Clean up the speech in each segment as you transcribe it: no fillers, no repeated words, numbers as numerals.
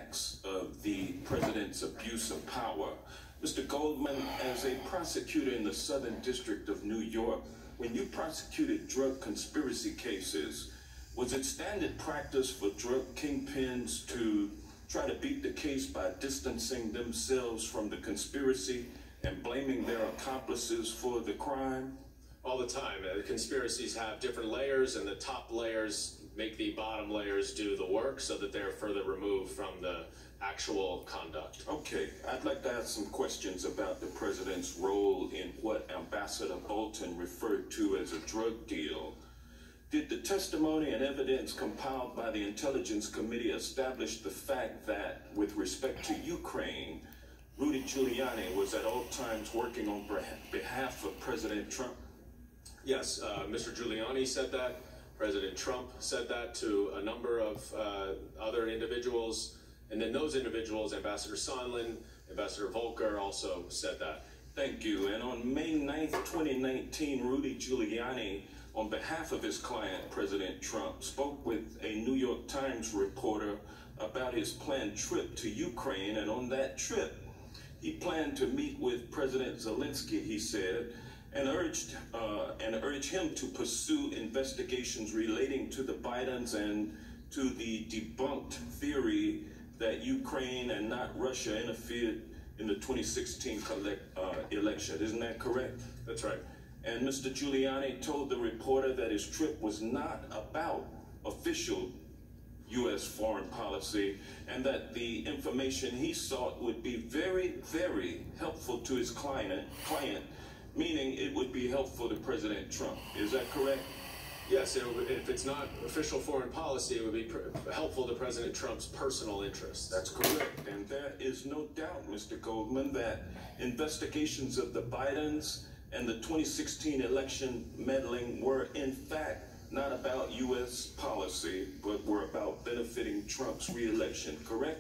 facts of the president's abuse of power. Mr. Goldman, as a prosecutor in the Southern District of New York, when you prosecuted drug conspiracy cases, was it standard practice for drug kingpins to try to beat the case by distancing themselves from the conspiracy and blaming their accomplices for the crime? All the time. Conspiracies have different layers, and the top layers make the bottom layers do the work so that they're further removed from the actual conduct. Okay, I'd like to ask some questions about the president's role in what Ambassador Bolton referred to as a drug deal. Did the testimony and evidence compiled by the Intelligence Committee establish the fact that, with respect to Ukraine, Rudy Giuliani was at all times working on behalf of President Trump? Yes, Mr. Giuliani said that. President Trump said that to a number of other individuals. And then those individuals, Ambassador Sondland, Ambassador Volker, also said that. Thank you. And on May 9th, 2019, Rudy Giuliani, on behalf of his client, President Trump, spoke with a New York Times reporter about his planned trip to Ukraine. And on that trip, he planned to meet with President Zelensky, he said, and urged him to pursue investigations relating to the Bidens and to the debunked theory that Ukraine and not Russia interfered in the 2016 election. Isn't that correct? That's right. And Mr. Giuliani told the reporter that his trip was not about official U.S. foreign policy, and that the information he sought would be very, very helpful to his client, meaning it would be helpful to President Trump. Is that correct? Yes, if it's not official foreign policy, it would be helpful to President Trump's personal interests. That's correct. And there is no doubt, Mr. Goldman, that investigations of the Bidens and the 2016 election meddling were, in fact, not about U.S. policy, but were about benefiting Trump's re-election, correct?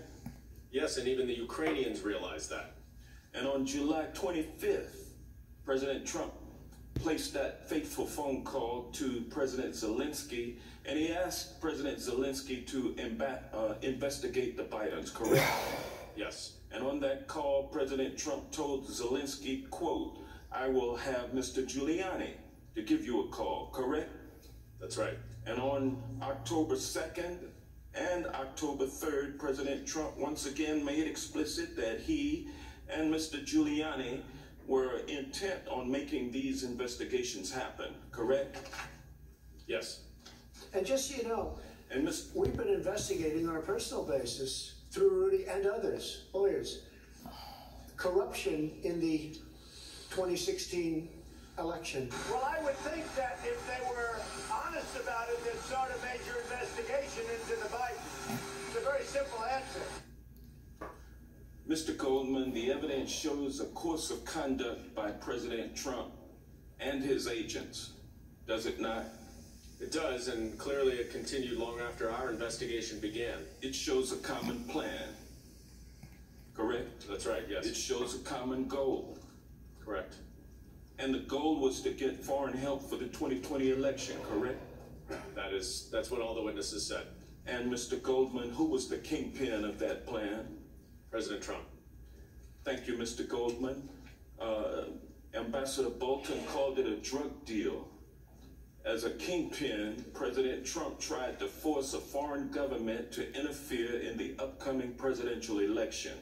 Yes, and even the Ukrainians realize that. And on July 25th, President Trump placed that fateful phone call to President Zelensky, and he asked President Zelensky to investigate the Bidens, correct? Yes. And on that call, President Trump told Zelensky, quote, "I will have Mr. Giuliani to give you a call," correct? That's right. And on October 2nd and October 3rd, President Trump once again made explicit that he and Mr. Giuliani were intent on making these investigations happen, correct? Yes. And just so you know, and we've been investigating on a personal basis through Rudy and others, lawyers, corruption in the 2016 election. Well, I would think that if they were honest about it, they'd start a major investigation into the Bidens. It's a very simple answer. Mr. Goldman, the evidence shows a course of conduct by President Trump and his agents, does it not? It does, and clearly it continued long after our investigation began. It shows a common plan, correct? That's right, yes. It shows a common goal. Correct. And the goal was to get foreign help for the 2020 election, correct? That's what all the witnesses said. And Mr. Goldman, who was the kingpin of that plan? President Trump. Thank you, Mr. Goldman. Ambassador Bolton called it a drug deal. As a kingpin, President Trump tried to force a foreign government to interfere in the upcoming presidential election.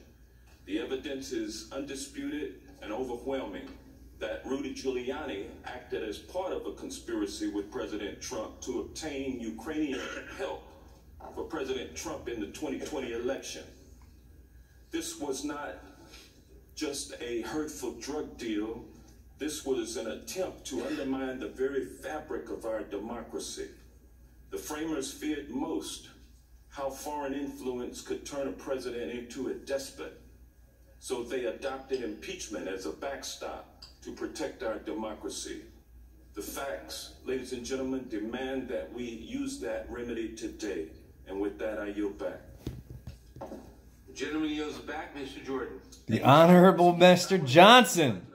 The evidence is undisputed and overwhelming that Rudy Giuliani acted as part of a conspiracy with President Trump to obtain Ukrainian help for President Trump in the 2020 election. This was not just a hurtful drug deal. This was an attempt to undermine the very fabric of our democracy. The framers feared most how foreign influence could turn a president into a despot. So they adopted impeachment as a backstop to protect our democracy. The facts, ladies and gentlemen, demand that we use that remedy today. And with that, I yield back. The gentleman yields back, Mr. Jordan. The Honorable Mr. Johnson.